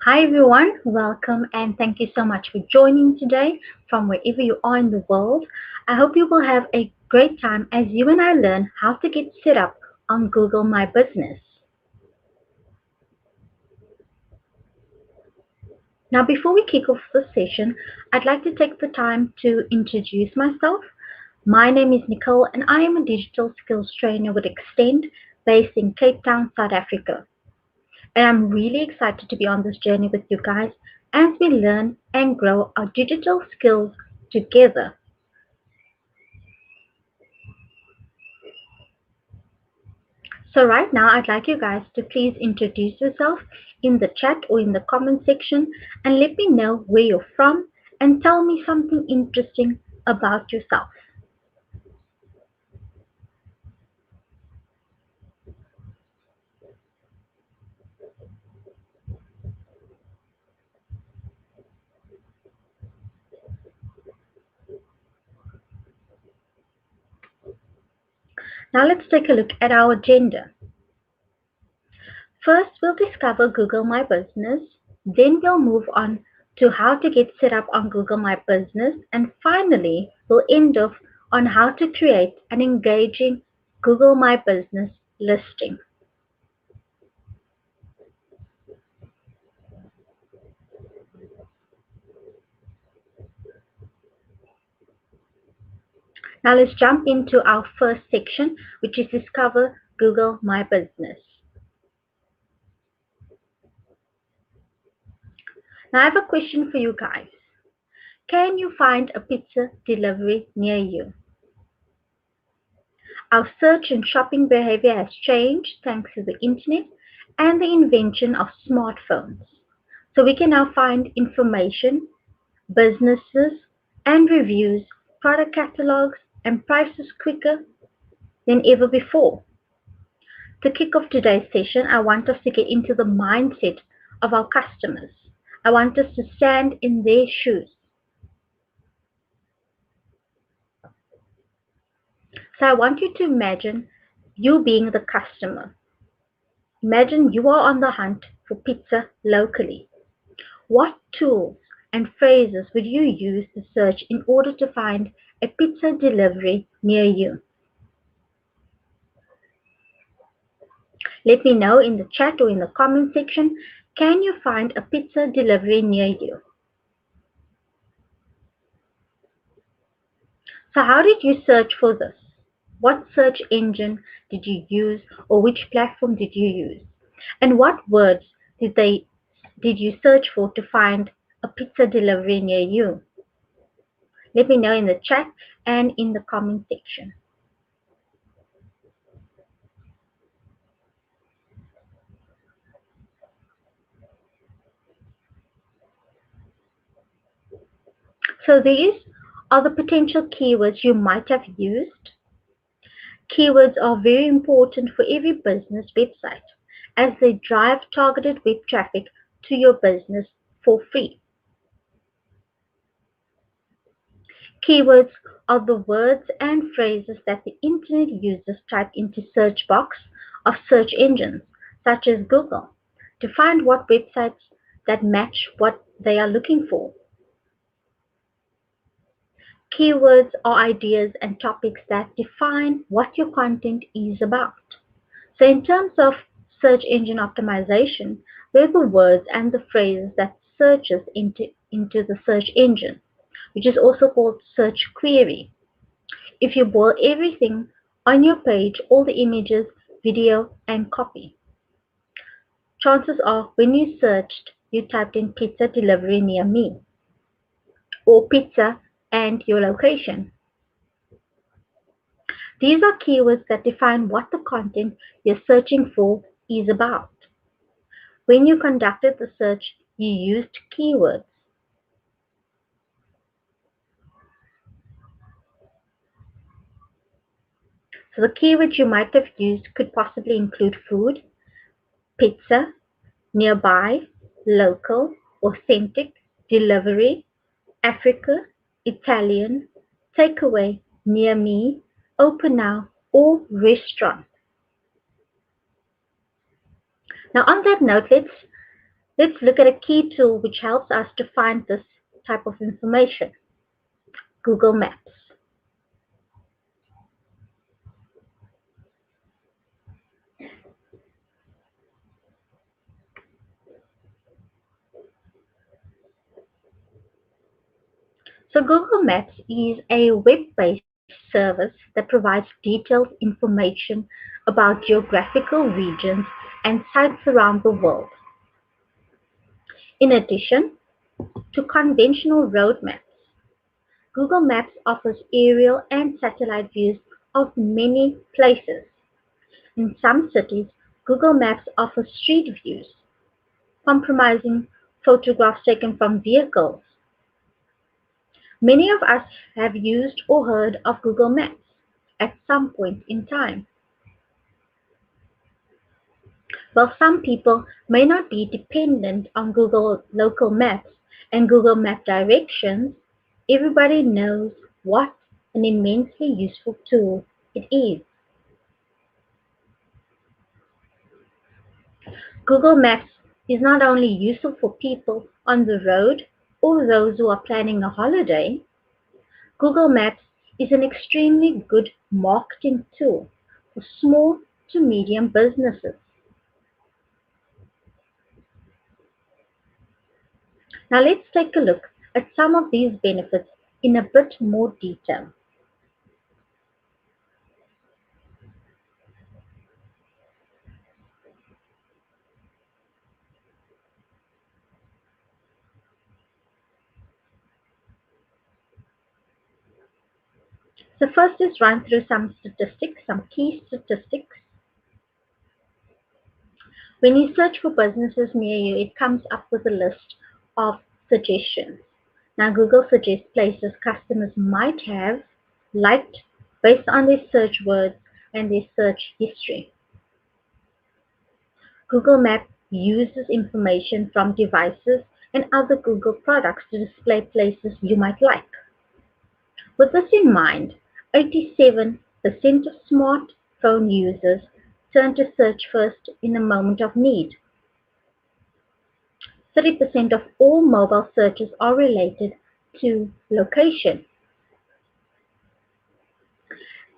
Hi everyone, welcome and thank you so much for joining today from wherever you are in the world. I hope you will have a great time as you and I learn how to get set up on Google My Business. Now, before we kick off the session, I'd like to take the time to introduce myself. My name is Nicole and I am a digital skills trainer with Extend based in Cape Town, South Africa. And I'm really excited to be on this journey with you guys as we learn and grow our digital skills together. So right now, I'd like you guys to please introduce yourself in the chat or in the comment section and let me know where you're from and tell me something interesting about yourself. Now let's take a look at our agenda. First, we'll discover Google My Business. Then we'll move on to how to get set up on Google My Business. And finally, we'll end off on how to create an engaging Google My Business listing. Now let's jump into our first section, which is discover Google My Business. Now I have a question for you guys. Can you find a pizza delivery near you? Our search and shopping behavior has changed thanks to the internet and the invention of smartphones. So we can now find information, businesses, and reviews, product catalogs, and prices quicker than ever before. To kick off today's session, I want us to get into the mindset of our customers. I want us to stand in their shoes. So I want you to imagine you being the customer. Imagine you are on the hunt for pizza locally. What tools and phrases would you use to search in order to find a pizza delivery near you? Let me know in the chat or in the comment section. Can you find a pizza delivery near you? So how did you search for this? What search engine did you use or which platform did you use? And what words did you search for to find a pizza delivery near you? Let me know in the chat and in the comment section. So these are the potential keywords you might have used. Keywords are very important for every business website as they drive targeted web traffic to your business for free. Keywords are the words and phrases that the internet users type into search box of search engines such as Google to find what websites that match what they are looking for. Keywords are ideas and topics that define what your content is about. So in terms of search engine optimization, they're the words and the phrases that searches into the search engine, which is also called search query. If you boil everything on your page, all the images, video, and copy, chances are when you searched, you typed in pizza delivery near me or pizza and your location. These are keywords that define what the content you're searching for is about. When you conducted the search, you used keywords. So the keywords you might have used could possibly include food, pizza, nearby, local, authentic, delivery, Africa, Italian, takeaway, near me, open now, or restaurant. Now on that note, let's Let's look at a key tool which helps us to find this type of information: Google Maps. So Google Maps is a web-based service that provides detailed information about geographical regions and sites around the world. In addition to conventional road maps, Google Maps offers aerial and satellite views of many places. In some cities, Google Maps offers street views, comprising photographs taken from vehicles. Many of us have used or heard of Google Maps at some point in time. While some people may not be dependent on Google local maps and Google Map directions, everybody knows what an immensely useful tool it is. Google Maps is not only useful for people on the road or those who are planning a holiday. Google Maps is an extremely good marketing tool for small to medium businesses. Now let's take a look at some of these benefits in a bit more detail. So first is run through some statistics, some key statistics. When you search for businesses near you, it comes up with a list of suggestions. Now Google suggests places customers might have liked based on their search words and their search history. Google Maps uses information from devices and other Google products to display places you might like. With this in mind, 87% of smartphone users turn to search first in a moment of need. 30% of all mobile searches are related to location,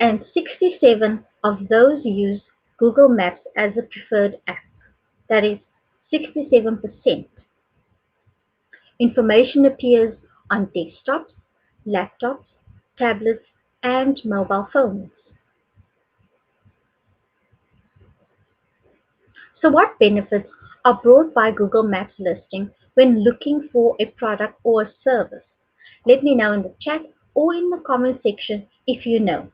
and 67 of those use Google Maps as a preferred app. That is 67%. Information appears on desktops, laptops, tablets, and mobile phones. So what benefits are brought by Google Maps listing when looking for a product or a service? Let me know in the chat or in the comment section if you know.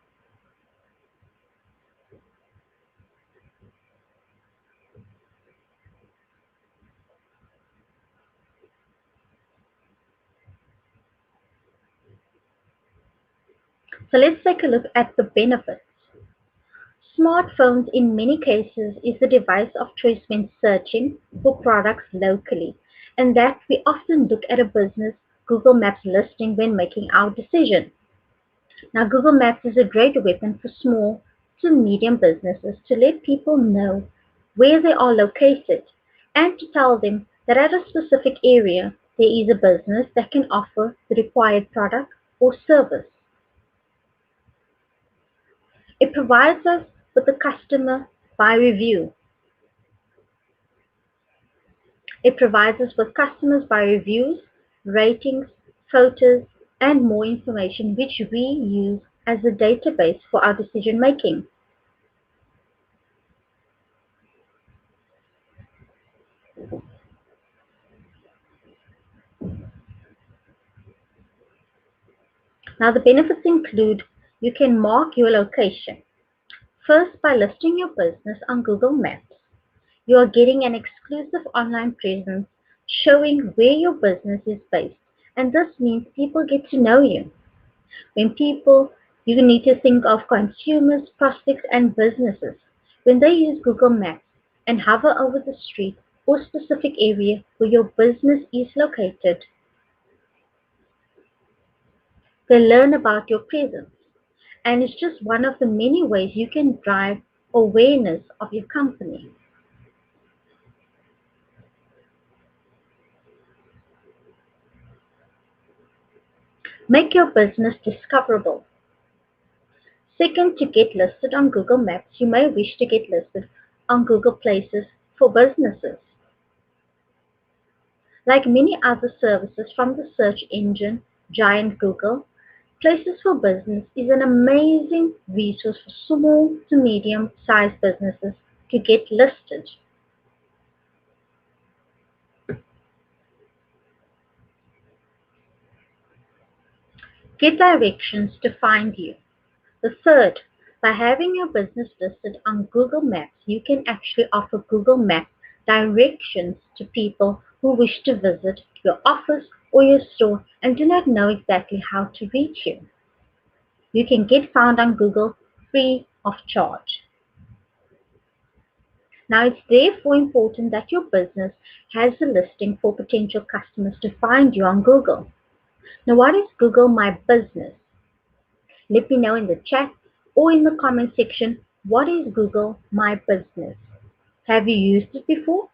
So let's take a look at the benefits. Smartphones in many cases is the device of choice when searching for products locally, and that we often look at a business Google Maps listing when making our decision. Now Google Maps is a great weapon for small to medium businesses to let people know where they are located and to tell them that at a specific area there is a business that can offer the required product or service. It provides us with a customer by review. It provides us with customers by reviews, ratings, photos, and more information which we use as a database for our decision making. Now the benefits include: you can mark your location. First, by listing your business on Google Maps, you are getting an exclusive online presence showing where your business is based, and this means people get to know you. When people, you need to think of consumers, prospects, and businesses. When they use Google Maps and hover over the street or specific area where your business is located, they learn about your presence. And it's just one of the many ways you can drive awareness of your company. Make your business discoverable. Second, to get listed on Google Maps, you may wish to get listed on Google Places for businesses. Like many other services from the search engine giant Google, Places for Business is an amazing resource for small to medium sized businesses to get listed. Get directions to find you. The third, by having your business listed on Google Maps, you can actually offer Google Maps directions to people who wish to visit your office or your store and do not know exactly how to reach you. You can get found on Google free of charge. Now, it's therefore important that your business has a listing for potential customers to find you on Google. Now, what is Google My Business? Let me know in the chat or in the comment section, what is Google My Business? Have you used it before?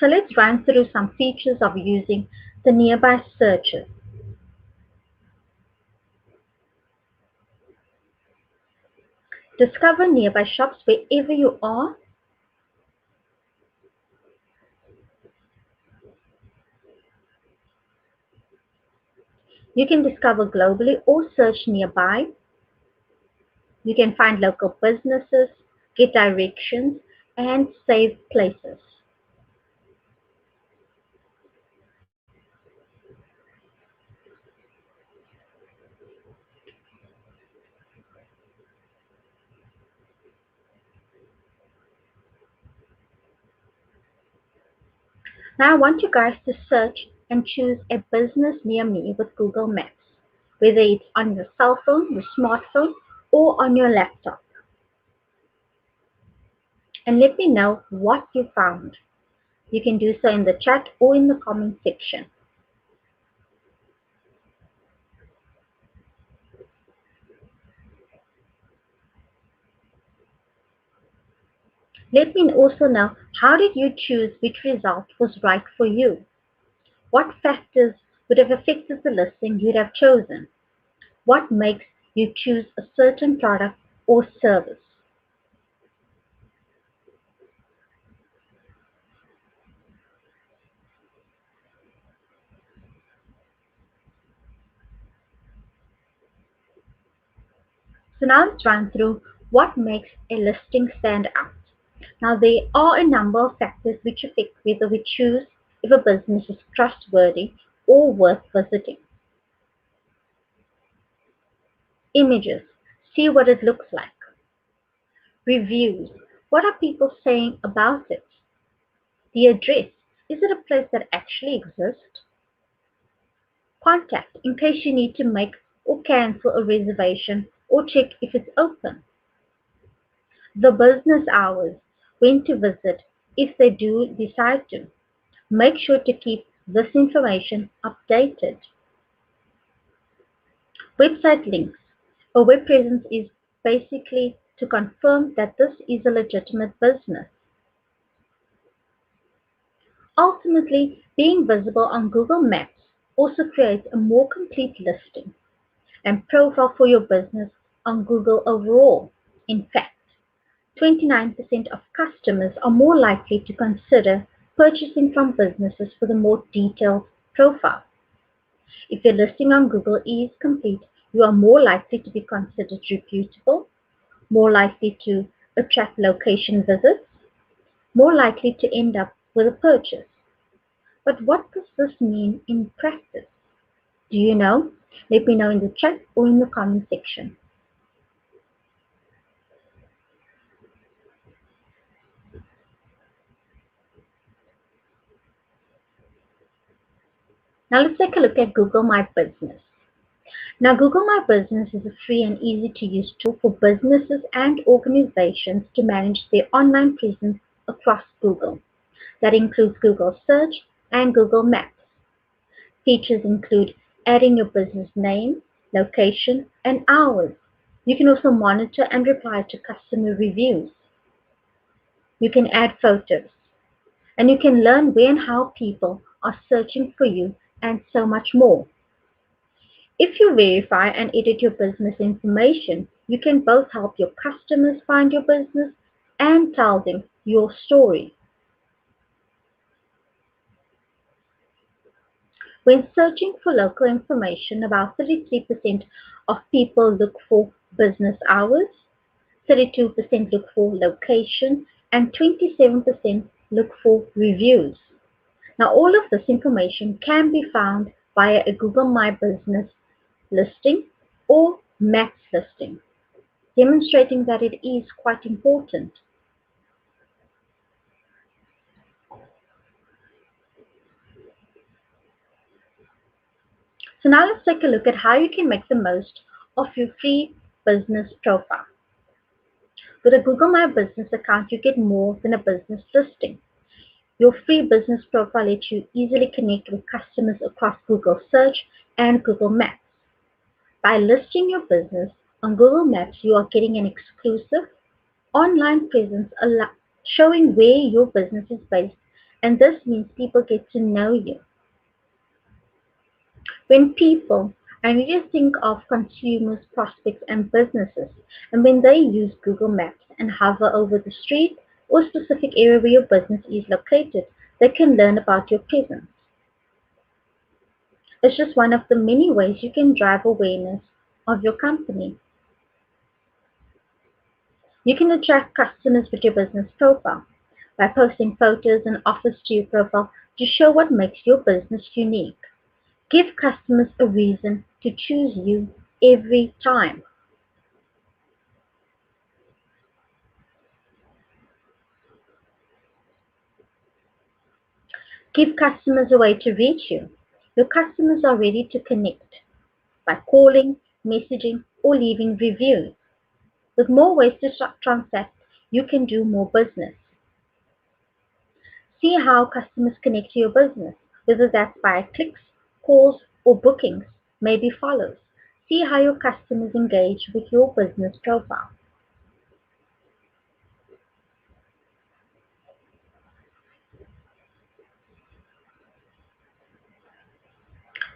So let's run through some features of using the nearby searches. Discover nearby shops wherever you are. You can discover globally or search nearby. You can find local businesses, get directions, and save places. Now I want you guys to search and choose a business near me with Google Maps, whether it's on your cell phone, your smartphone, or on your laptop. And let me know what you found. You can do so in the chat or in the comment section. Let me also know, how did you choose which result was right for you? What factors would have affected the listing you'd have chosen? What makes you choose a certain product or service? So now let's run through what makes a listing stand out. Now there are a number of factors which affect whether we choose if a business is trustworthy or worth visiting. Images. See what it looks like. Reviews. What are people saying about it? The address. Is it a place that actually exists? Contact in case you need to make or cancel a reservation or check if it's open. The business hours. When to visit if they do decide to. Make sure to keep this information updated. Website links. A web presence is basically to confirm that this is a legitimate business. Ultimately, being visible on Google Maps also creates a more complete listing and profile for your business on Google overall. In fact, 29% of customers are more likely to consider purchasing from businesses with a more detailed profile. If your listing on Google is complete, you are more likely to be considered reputable, more likely to attract location visits, more likely to end up with a purchase. But what does this mean in practice? Do you know? Let me know in the chat or in the comment section. Now let's take a look at Google My Business. Now, Google My Business is a free and easy to use tool for businesses and organizations to manage their online presence across Google. That includes Google Search and Google Maps. Features include adding your business name, location, and hours, You can also monitor and reply to customer reviews. You can add photos, and you can learn where and how people are searching for you, and so much more. If you verify and edit your business information, you can both help your customers find your business and tell them your story. When searching for local information, about 33% of people look for business hours, 32% look for location, and 27% look for reviews. Now, all of this information can be found via a Google My Business listing or Maps listing, demonstrating that it is quite important. So now let's take a look at how you can make the most of your free business profile. With a Google My Business account, you get more than a business listing. Your free business profile lets you easily connect with customers across Google Search and Google Maps. By listing your business on Google Maps, you are getting an exclusive online presence showing where your business is based, and this means people get to know you. When people, I need to think of consumers, prospects, and businesses, and when they use Google Maps and hover over the street or specific area where your business is located, they can learn about your presence. It's just one of the many ways you can drive awareness of your company. You can attract customers with your business profile by posting photos and offers to your profile to show what makes your business unique. Give customers a reason to choose you every time. Give customers a way to reach you. Your customers are ready to connect by calling, messaging, or leaving reviews. With more ways to transact, you can do more business. See how customers connect to your business, whether that's by clicks, calls, or bookings, maybe follows. See how your customers engage with your business profile.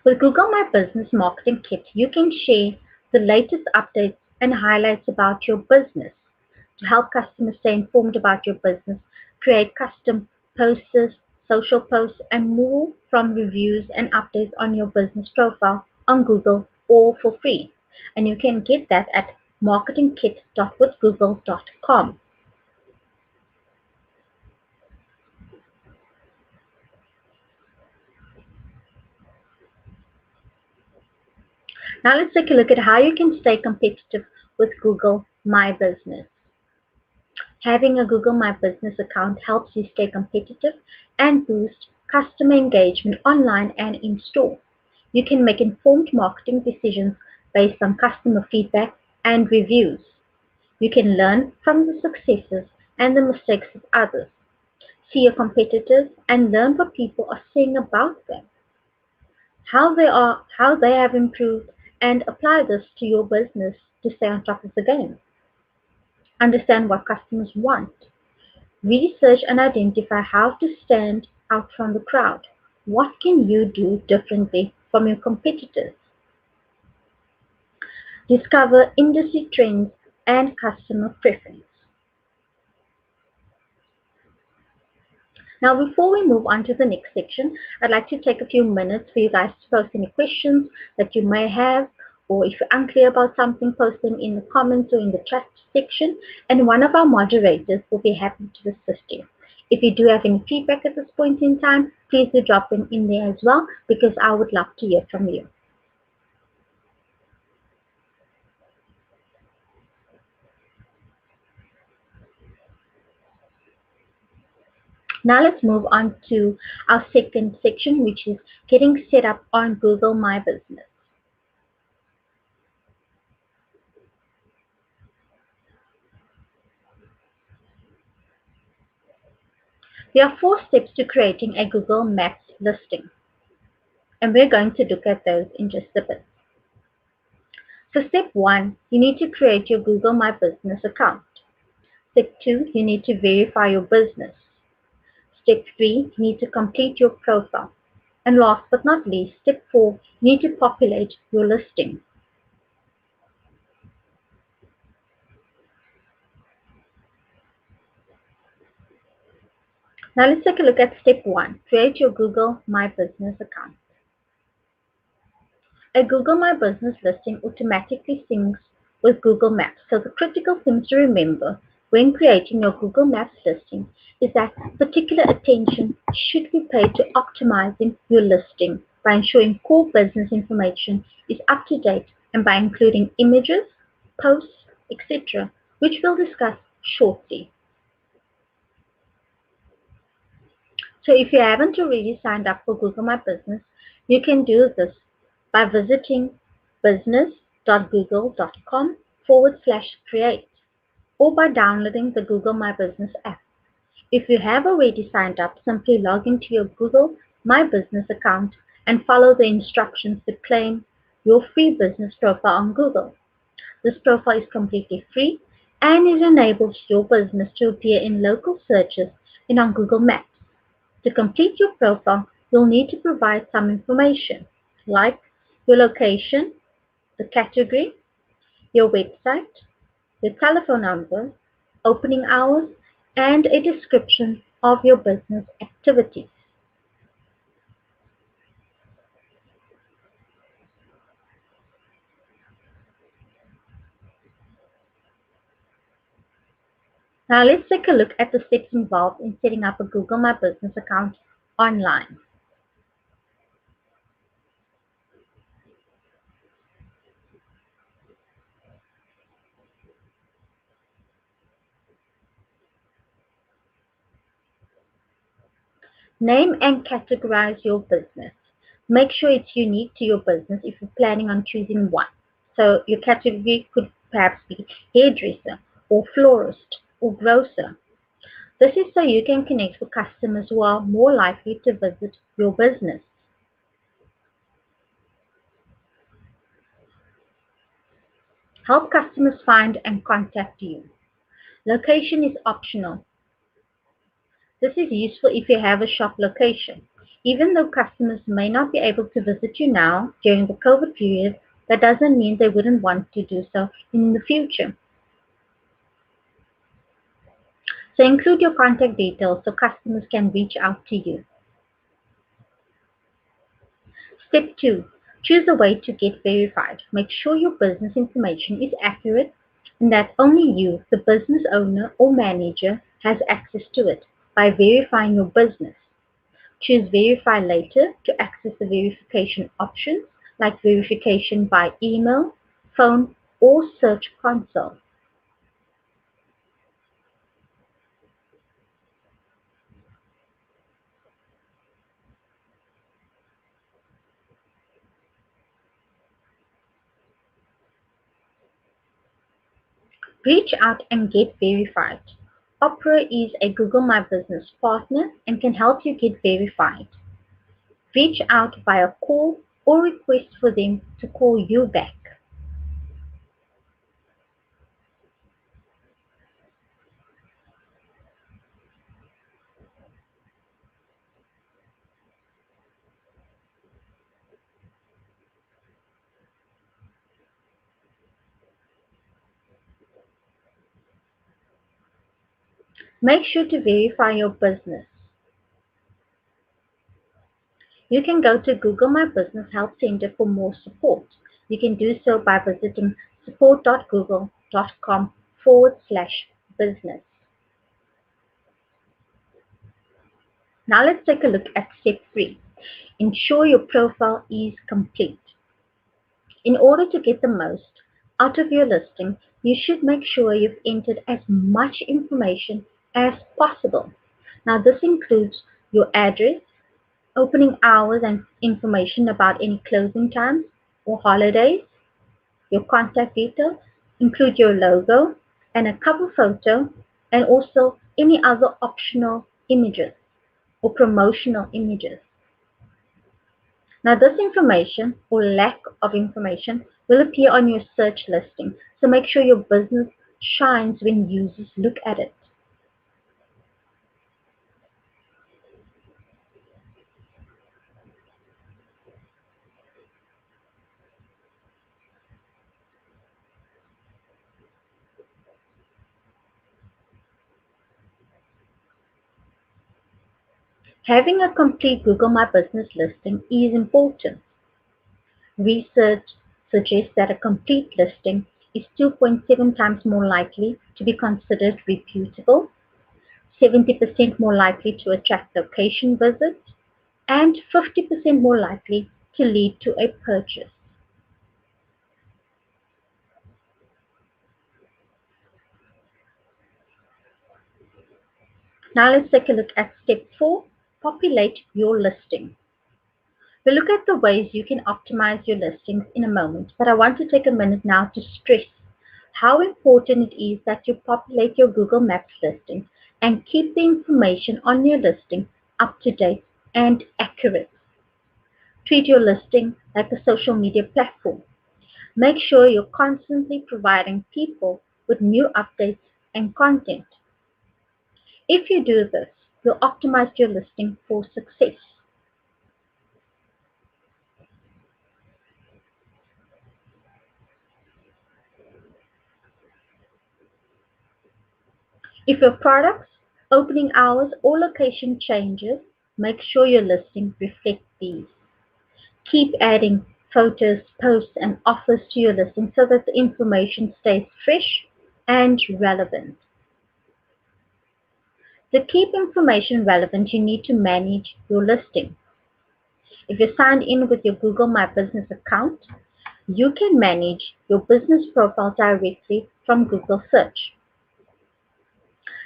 With Google My Business Marketing Kit, you can share the latest updates and highlights about your business to help customers stay informed about your business, create custom posters, social posts, and more from reviews and updates on your business profile on Google all for free. And you can get that at marketingkit.withgoogle.com. Now let's take a look at how you can stay competitive with Google My Business. Having a Google My Business account helps you stay competitive and boost customer engagement online and in store. You can make informed marketing decisions based on customer feedback and reviews. You can learn from the successes and the mistakes of others. See your competitors and learn what people are saying about them, how they have improved, and apply this to your business to stay on top of the game. Understand what customers want. Research and identify how to stand out from the crowd. What can you do differently from your competitors? Discover industry trends and customer preference. Now, before we move on to the next section, I'd like to take a few minutes for you guys to post any questions that you may have, or if you're unclear about something, post them in the comments or in the chat section, and one of our moderators will be happy to assist you. If you do have any feedback at this point in time, please do drop them in there as well, because I would love to hear from you. Now let's move on to our second section, which is getting set up on Google My Business. There are 4 steps to creating a Google Maps listing, and we're going to look at those in just a bit. So step 1, you need to create your Google My Business account. Step 2, you need to verify your business. Step 3, you need to complete your profile. And last but not least, step 4, you need to populate your listing. Now let's take a look at step 1, create your Google My Business account. A Google My Business listing automatically syncs with Google Maps. So the critical thing to remember when creating your Google Maps listing is that particular attention should be paid to optimizing your listing by ensuring core business information is up to date and by including images, posts, etc., which we'll discuss shortly. So if you haven't already signed up for Google My Business, you can do this by visiting business.google.com/create or by downloading the Google My Business app. If you have already signed up, simply log into your Google My Business account and follow the instructions to claim your free business profile on Google. This profile is completely free and it enables your business to appear in local searches and on Google Maps. To complete your profile, you'll need to provide some information like your location, the category, your website, your telephone number, opening hours, and a description of your business activities. Now let's take a look at the steps involved in setting up a Google My Business account online. Name and categorize your business. Make sure it's unique to your business if you're planning on choosing one. So your category could perhaps be hairdresser or florist or grocer. This is so you can connect with customers who are more likely to visit your business. Help customers find and contact you. Location is optional. This is useful if you have a shop location. Even though customers may not be able to visit you now during the COVID period, that doesn't mean they wouldn't want to do so in the future. So include your contact details so customers can reach out to you. Step 2. Choose a way to get verified. Make sure your business information is accurate and that only you, the business owner or manager, has access to it by verifying your business. Choose Verify Later to access the verification options like verification by email, phone, or search console. Reach out and get verified. Opera is a Google My Business partner and can help you get verified. Reach out via call or request for them to call you back. Make sure to verify your business. You can go to Google My Business Help Center for more support. You can do so by visiting support.google.com/business. Now let's take a look at step 3. Ensure your profile is complete. In order to get the most out of your listing, you should make sure you've entered as much information as possible. Now this includes your address, opening hours and information about any closing times or holidays, your contact details, include your logo and a cover photo, and also any other optional images or promotional images. Now this information or lack of information will appear on your search listing, so make sure your business shines when users look at it. Having a complete Google My Business listing is important. Research suggests that a complete listing is 2.7 times more likely to be considered reputable, 70% more likely to attract location visits, and 50% more likely to lead to a purchase. Now let's take a look at step 4, populate your listing. We'll look at the ways you can optimize your listings in a moment, but I want to take a minute now to stress how important it is that you populate your Google Maps listing and keep the information on your listing up to date and accurate. Treat your listing like a social media platform. Make sure you're constantly providing people with new updates and content. If you do this, you'll optimize your listing for success. If your products, opening hours, or location changes, make sure your listing reflects these. Keep adding photos, posts, and offers to your listing so that the information stays fresh and relevant. To keep information relevant, you need to manage your listing. If you're signed in with your Google My Business account, you can manage your business profile directly from Google Search.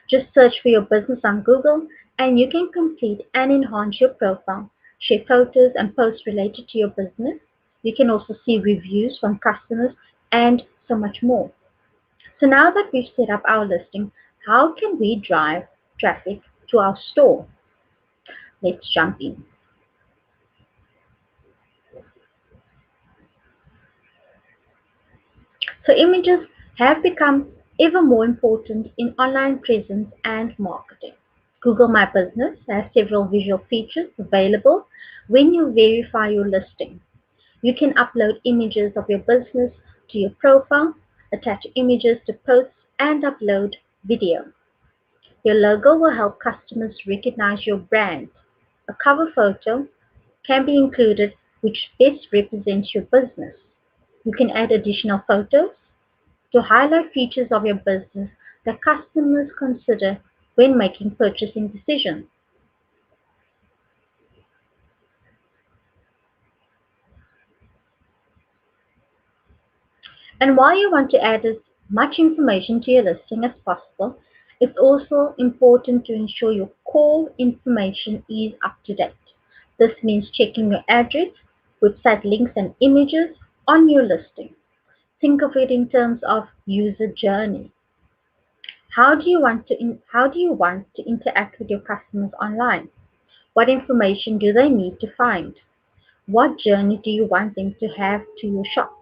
Just search for your business on Google and you can complete and enhance your profile, share photos and posts related to your business. You can also see reviews from customers and so much more. So now that we've set up our listing, how can we drive traffic to our store? Let's jump in. So images have become ever more important in online presence and marketing. Google My Business has several visual features available when you verify your listing. You can upload images of your business to your profile, attach images to posts, and upload video. Your logo will help customers recognize your brand. A cover photo can be included which best represents your business. You can add additional photos to highlight features of your business that customers consider when making purchasing decisions. And while you want to add as much information to your listing as possible, it's also important to ensure your core information is up to date. This means checking your address, website links, and images on your listing. Think of it in terms of user journey. How do you want to interact with your customers online? What information do they need to find? What journey do you want them to have to your shop,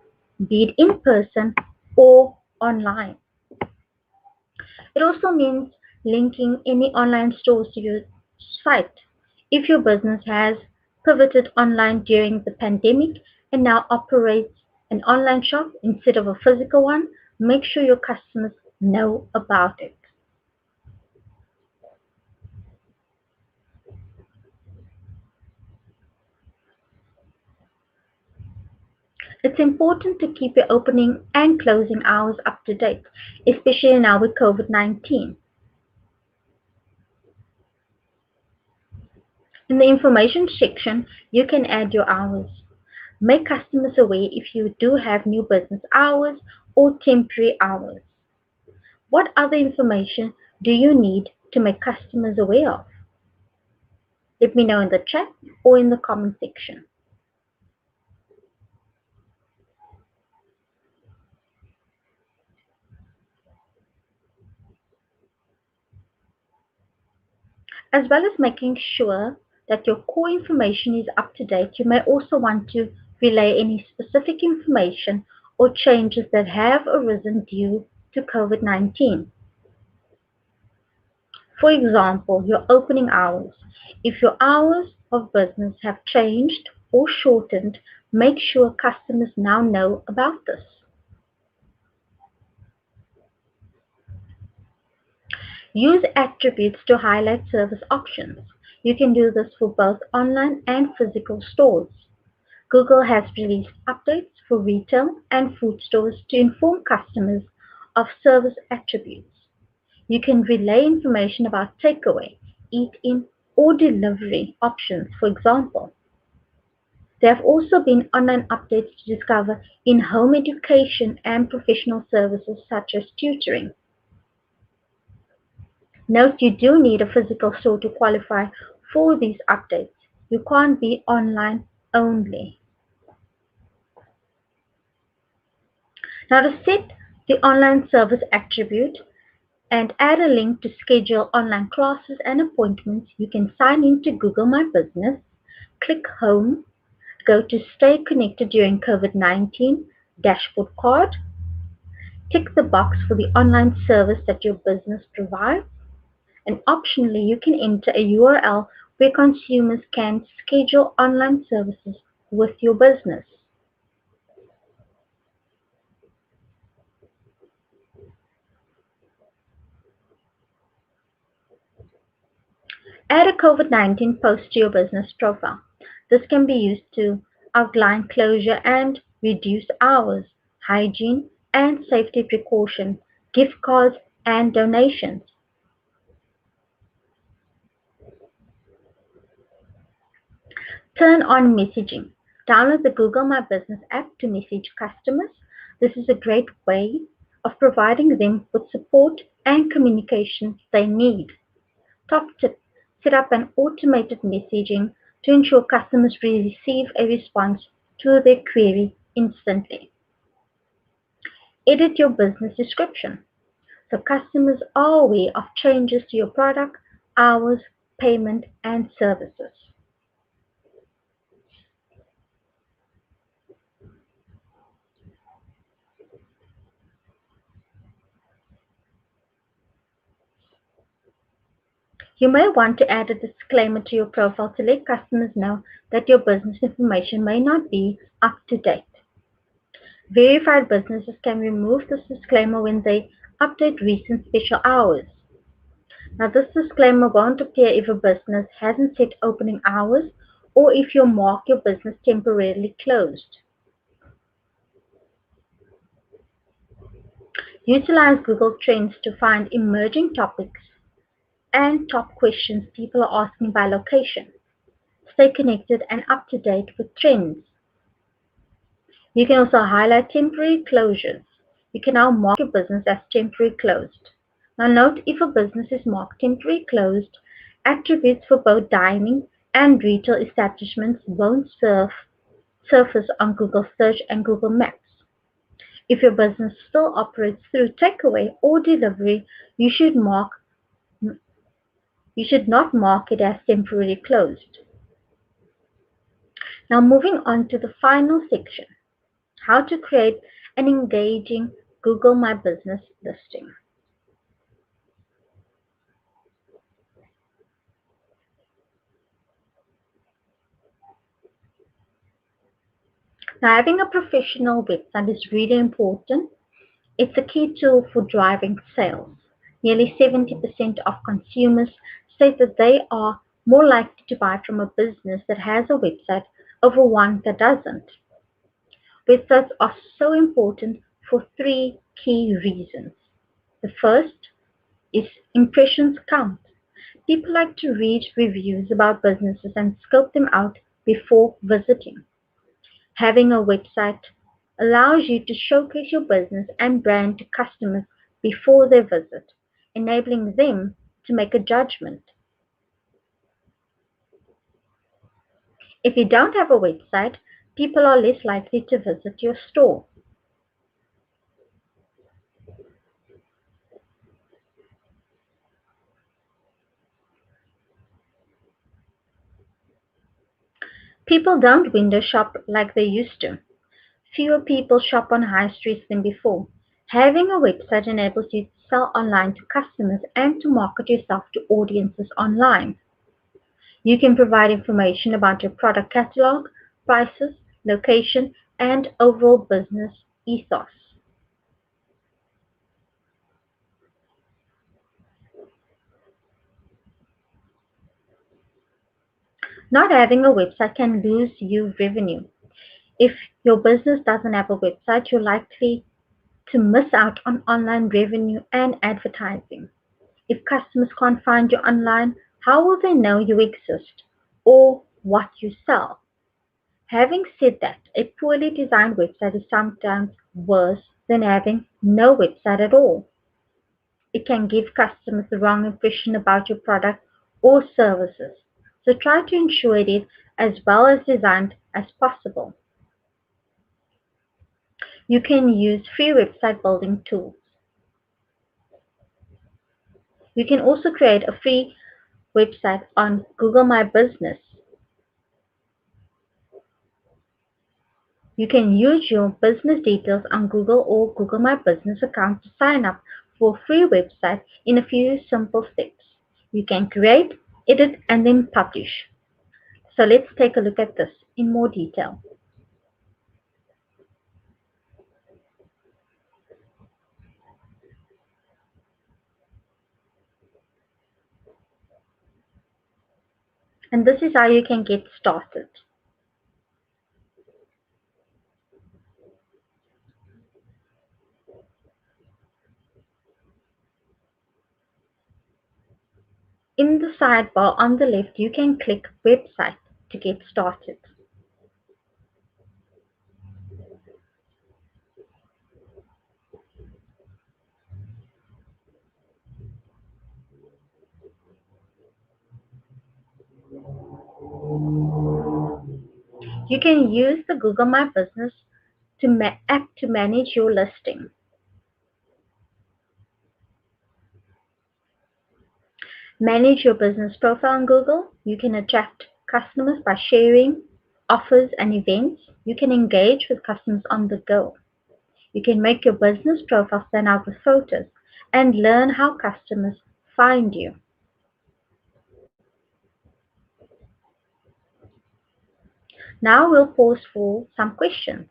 be it in person or online? It also means linking any online stores to your site. If your business has pivoted online during the pandemic and now operates an online shop instead of a physical one, make sure your customers know about it. It's important to keep your opening and closing hours up to date, especially now with COVID-19. In the information section, you can add your hours. Make customers aware if you do have new business hours or temporary hours. What other information do you need to make customers aware of? Let me know in the chat or in the comment section. As well as making sure that your core information is up to date, you may also want to relay any specific information or changes that have arisen due to COVID-19. For example, your opening hours. If your hours of business have changed or shortened, make sure customers now know about this. Use attributes to highlight service options. You can do this for both online and physical stores. Google has released updates for retail and food stores to inform customers of service attributes. You can relay information about takeaway, eat-in, or delivery options, for example. There have also been online updates to discover in-home education and professional services such as tutoring. Note you do need a physical store to qualify for these updates. You can't be online only. Now to set the online service attribute and add a link to schedule online classes and appointments, you can sign in to Google My Business, click Home, go to Stay Connected during COVID-19 dashboard card, tick the box for the online service that your business provides, and optionally you can enter a URL where consumers can schedule online services with your business. Add a COVID-19 post to your business profile. This can be used to outline closure and reduce hours, hygiene and safety precautions, gift cards and donations. Turn on messaging. Download the Google My Business app to message customers. This is a great way of providing them with support and communication they need. Top tip, set up an automated messaging to ensure customers receive a response to their query instantly. Edit your business description so customers are aware of changes to your product, hours, payment, and services. You may want to add a disclaimer to your profile to let customers know that your business information may not be up to date. Verified businesses can remove this disclaimer when they update recent special hours. Now, this disclaimer won't appear if a business hasn't set opening hours or if you mark your business temporarily closed. Utilize Google Trends to find emerging topics and top questions people are asking by location. Stay connected and up to date with trends. You can also highlight temporary closures. You can now mark your business as temporary closed. Now note if a business is marked temporary closed, attributes for both dining and retail establishments won't surface on Google Search and Google Maps. If your business still operates through takeaway or delivery, you should not mark it as temporarily closed. Now moving on to the final section, how to create an engaging Google My Business listing. Now, having a professional website is really important. It's a key tool for driving sales. Nearly 70% of consumers state that they are more likely to buy from a business that has a website over one that doesn't. Websites are so important for three key reasons. The first is impressions count. People like to read reviews about businesses and scope them out before visiting. Having a website allows you to showcase your business and brand to customers before they visit, enabling them to make a judgment. If you don't have a website, people are less likely to visit your store. People don't window shop like they used to. Fewer people shop on high streets than before. Having a website enables you to sell online to customers and to market yourself to audiences online. You can provide information about your product catalog, prices, location, and overall business ethos. Not having a website can lose you revenue. If your business doesn't have a website, you're likely to miss out on online revenue and advertising. If customers can't find you online, how will they know you exist or what you sell? Having said that, a poorly designed website is sometimes worse than having no website at all. It can give customers the wrong impression about your product or services. So try to ensure it is as well as designed as possible. You can use free website building tools. You can also create a free website on Google My Business. You can use your business details on Google or Google My Business account to sign up for a free website in a few simple steps. You can create, edit, and then publish. So let's take a look at this in more detail. And this is how you can get started. In the sidebar on the left, you can click Website to get started. You can use the Google My Business app to manage your listing. Manage your business profile on Google. You can attract customers by sharing offers and events. You can engage with customers on the go. You can make your business profile stand out with photos and learn how customers find you. Now we'll pause for some questions.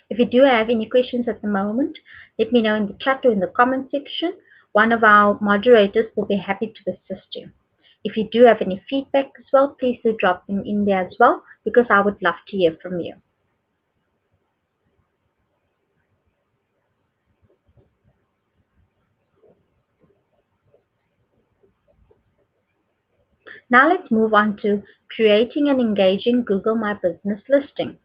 If you do have any questions at the moment, let me know in the chat or in the comment section. One of our moderators will be happy to assist you. If you do have any feedback as well, please do drop them in there as well because I would love to hear from you. Now let's move on to creating an engaging Google My Business listing.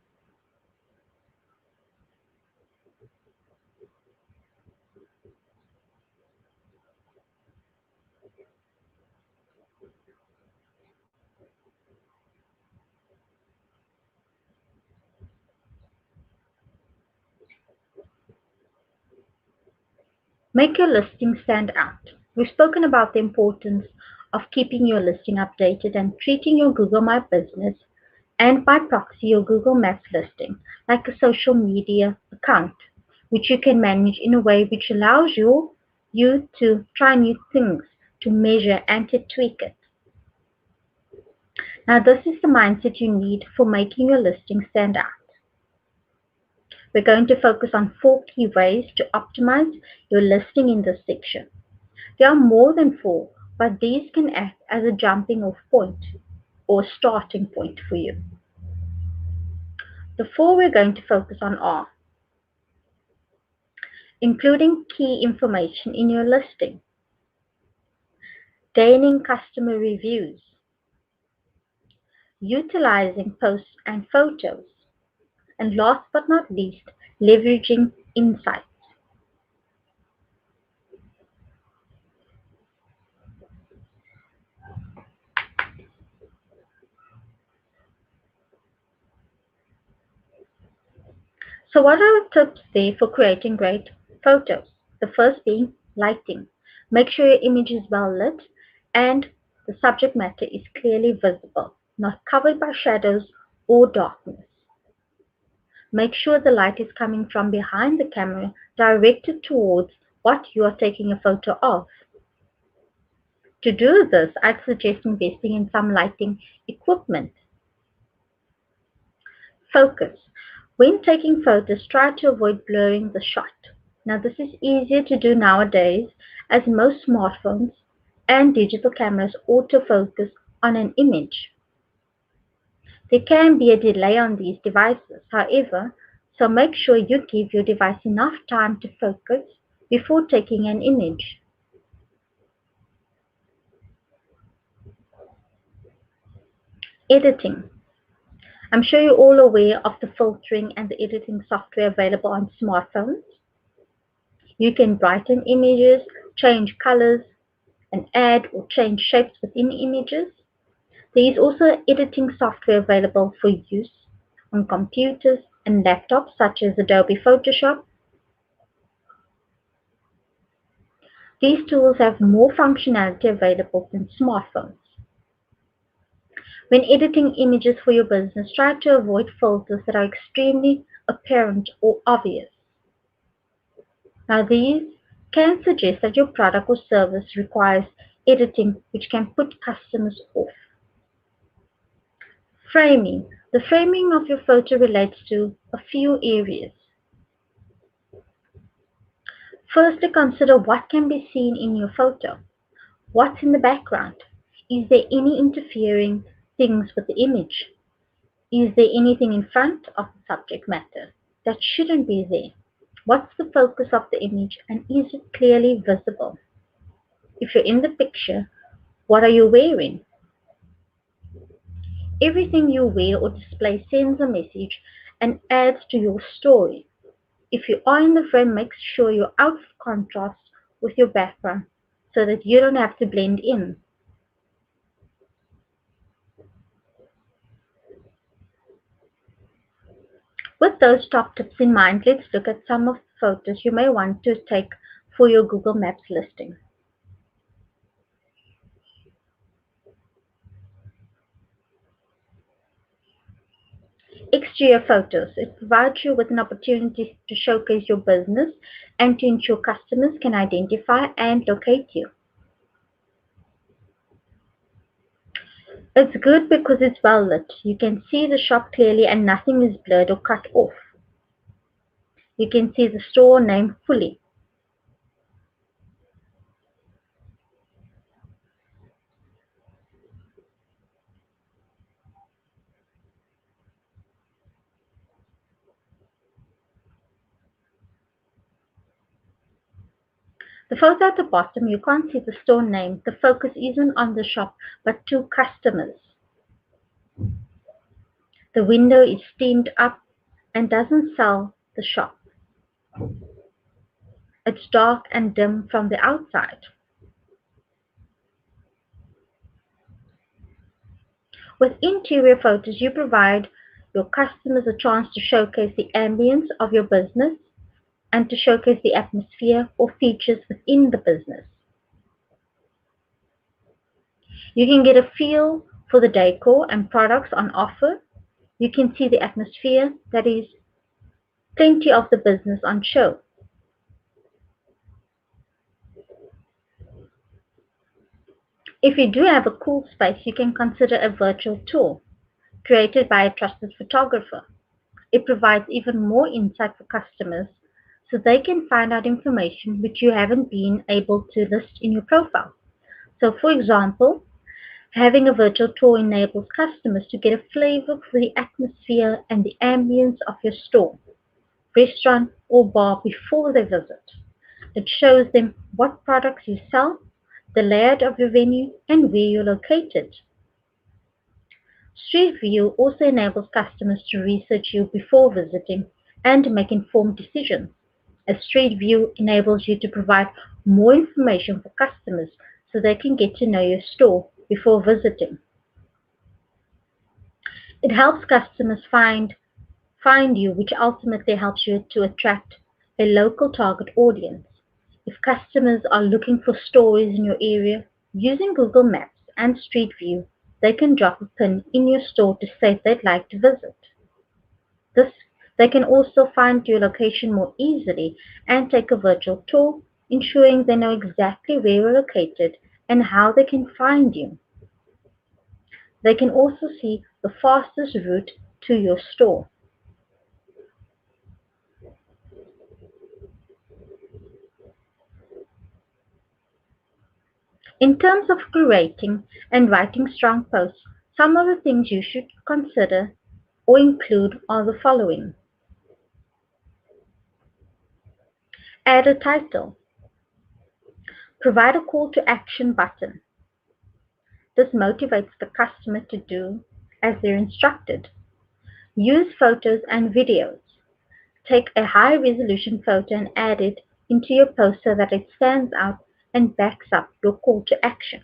Make your listing stand out. We've spoken about the importance of keeping your listing updated and treating your Google My Business and by proxy your Google Maps listing like a social media account, which you can manage in a way which allows you to try new things, to measure and to tweak it. Now this is the mindset you need for making your listing stand out. We're going to focus on 4 key ways to optimize your listing in this section. There are more than 4, but these can act as a jumping off point or starting point for you. The 4 we're going to focus on are including key information in your listing, gaining customer reviews, utilizing posts and photos, and last but not least, leveraging insights. So what are the tips there for creating great photos? The first being lighting. Make sure your image is well lit and the subject matter is clearly visible, not covered by shadows or darkness. Make sure the light is coming from behind the camera, directed towards what you are taking a photo of. To do this, I'd suggest investing in some lighting equipment. Focus. When taking photos, try to avoid blurring the shot. Now, this is easier to do nowadays as most smartphones and digital cameras autofocus on an image. There can be a delay on these devices, however, so make sure you give your device enough time to focus before taking an image. Editing. I'm sure you're all aware of the filtering and the editing software available on smartphones. You can brighten images, change colors, and add or change shapes within images. There is also editing software available for use on computers and laptops such as Adobe Photoshop. These tools have more functionality available than smartphones. When editing images for your business, try to avoid filters that are extremely apparent or obvious. Now, these can suggest that your product or service requires editing, which can put customers off. Framing. The framing of your photo relates to a few areas. Firstly, consider what can be seen in your photo. What's in the background? Is there any interfering things with the image? Is there anything in front of the subject matter that shouldn't be there? What's the focus of the image and is it clearly visible? If you're in the picture, what are you wearing? Everything you wear or display sends a message and adds to your story. If you are in the frame, make sure you're out of contrast with your background so that you don't have to blend in. With those top tips in mind, let's look at some of the photos you may want to take for your Google Maps listing. Exterior photos. It provides you with an opportunity to showcase your business and to ensure customers can identify and locate you. It's good because it's well lit. You can see the shop clearly and nothing is blurred or cut off. You can see the store name fully. The photo at the bottom, you can't see the store name. The focus isn't on the shop, but to customers. The window is steamed up and doesn't sell the shop. It's dark and dim from the outside. With interior photos, you provide your customers a chance to showcase the ambience of your business and to showcase the atmosphere or features within the business. You can get a feel for the decor and products on offer. You can see the atmosphere, that is, plenty of the business on show. If you do have a cool space, you can consider a virtual tour created by a trusted photographer. It provides even more insight for customers so they can find out information which you haven't been able to list in your profile. So, for example, having a virtual tour enables customers to get a flavor for the atmosphere and the ambience of your store, restaurant, or bar before they visit. It shows them what products you sell, the layout of your venue, and where you're located. Street View also enables customers to research you before visiting and make informed decisions. A Street View enables you to provide more information for customers so they can get to know your store before visiting. It helps customers find you, which ultimately helps you to attract a local target audience. If customers are looking for stores in your area, using Google Maps and Street View, they can drop a pin in your store to say they'd like to visit. This They can also find your location more easily and take a virtual tour, ensuring they know exactly where you're located and how they can find you. They can also see the fastest route to your store. In terms of curating and writing strong posts, some of the things you should consider or include are the following. Add a title. Provide a call to action button. This motivates the customer to do as they're instructed. Use photos and videos. Take a high resolution photo and add it into your post so that it stands out and backs up your call to action.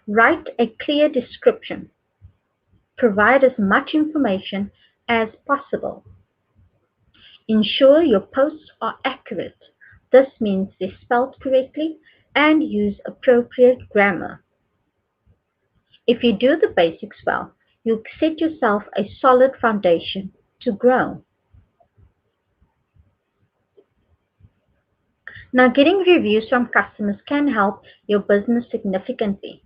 Write a clear description. Provide as much information as possible. Ensure your posts are accurate. This means they're spelled correctly and use appropriate grammar. If you do the basics well, you'll set yourself a solid foundation to grow. Now, getting reviews from customers can help your business significantly.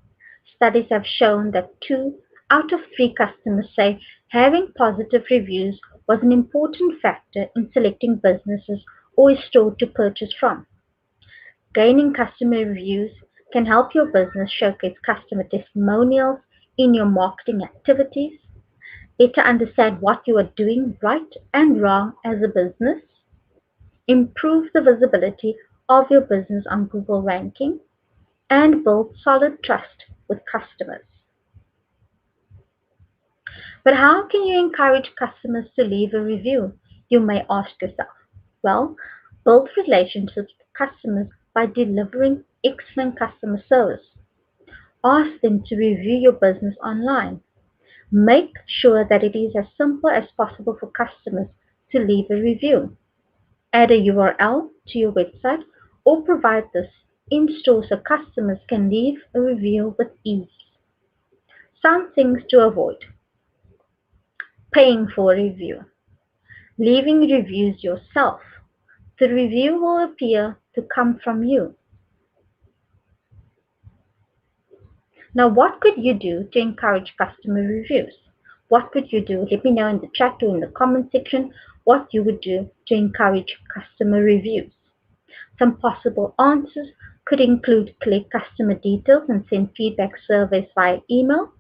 Studies have shown that 2 out of 3 customers say having positive reviews was an important factor in selecting businesses or a store to purchase from. Gaining customer reviews can help your business showcase customer testimonials in your marketing activities, better understand what you are doing right and wrong as a business, improve the visibility of your business on Google ranking, and build solid trust with customers. But how can you encourage customers to leave a review? You may ask yourself. Well, build relationships with customers by delivering excellent customer service. Ask them to review your business online. Make sure that it is as simple as possible for customers to leave a review. Add a URL to your website or provide this in store so customers can leave a review with ease. Some things to avoid. Paying for a review. Leaving reviews yourself. The review will appear to come from you. Now, what could you do to encourage customer reviews? What could you do? Let me know in the chat or in the comment section what you would do to encourage customer reviews. Some possible answers could include collect customer details and send feedback surveys via email,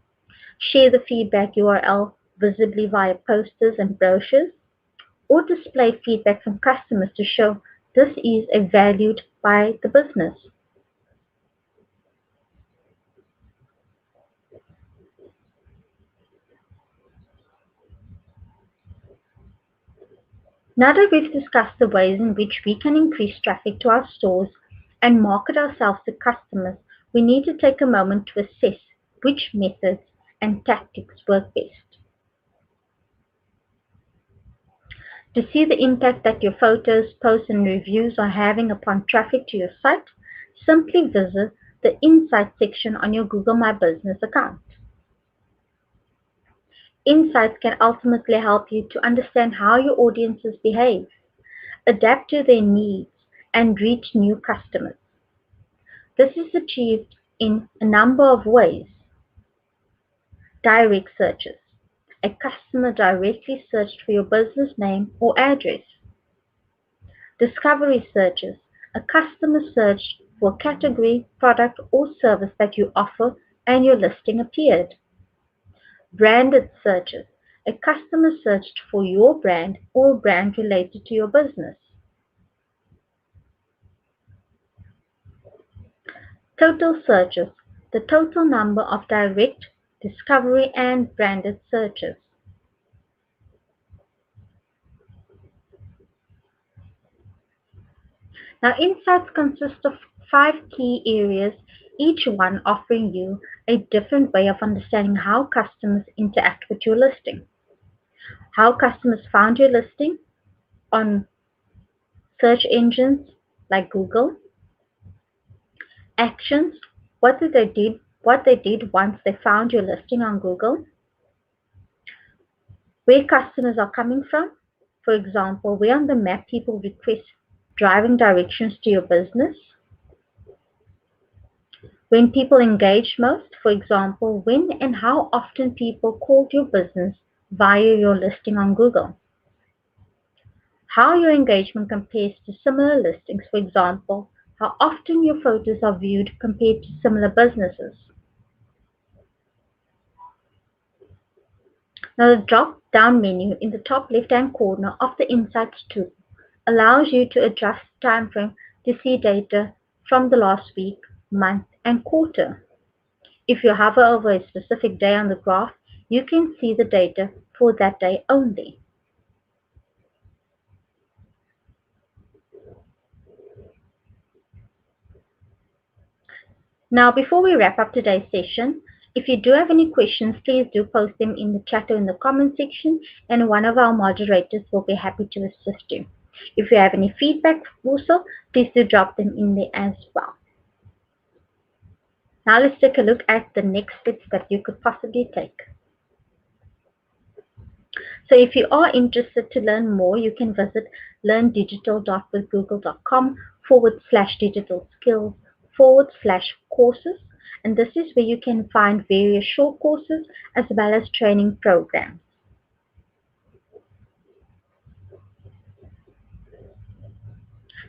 share the feedback URL visibly via posters and brochures, or display feedback from customers to show this is valued by the business. Now that we've discussed the ways in which we can increase traffic to our stores and market ourselves to customers, we need to take a moment to assess which methods and tactics work best. To see the impact that your photos, posts, and reviews are having upon traffic to your site, simply visit the Insights section on your Google My Business account. Insights can ultimately help you to understand how your audiences behave, adapt to their needs, and reach new customers. This is achieved in a number of ways. Direct searches. A customer directly searched for your business name or address. Discovery searches. A customer searched for a category, product, or service that you offer and your listing appeared. Branded searches. A customer searched for your brand or a brand related to your business. Total searches. The total number of direct, discovery, and branded searches. Now, insights consist of 5 key areas, each one offering you a different way of understanding how customers interact with your listing. How customers found your listing on search engines like Google. Actions, what they did once they found your listing on Google. Where customers are coming from. For example, where on the map people request driving directions to your business. When people engage most, for example, when and how often people called your business via your listing on Google. How your engagement compares to similar listings, for example, how often your photos are viewed compared to similar businesses. Now the drop-down menu in the top left-hand corner of the Insights tool allows you to adjust time frame to see data from the last week, month, and quarter. If you hover over a specific day on the graph, you can see the data for that day only. Now, before we wrap up today's session, if you do have any questions, please do post them in the chat or in the comment section, and one of our moderators will be happy to assist you. If you have any feedback also, please do drop them in there as well. Now let's take a look at the next steps that you could possibly take. So if you are interested to learn more, you can visit learndigital.withgoogle.com/digital skills/courses. And this is where you can find various short courses as well as training programs.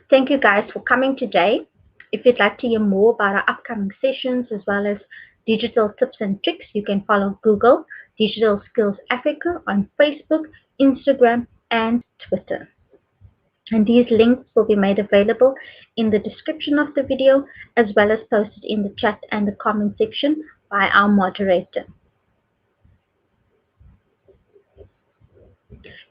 Thank you guys for coming today. If you'd like to hear more about our upcoming sessions as well as digital tips and tricks, you can follow Google Digital Skills Africa on Facebook, Instagram, and Twitter. And these links will be made available in the description of the video as well as posted in the chat and the comment section by our moderator.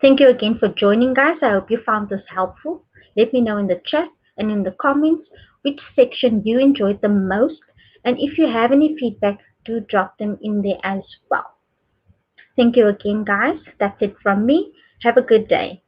Thank you again for joining, guys. I hope you found this helpful. Let me know in the chat and in the comments which section you enjoyed the most. And if you have any feedback, do drop them in there as well. Thank you again, guys. That's it from me. Have a good day.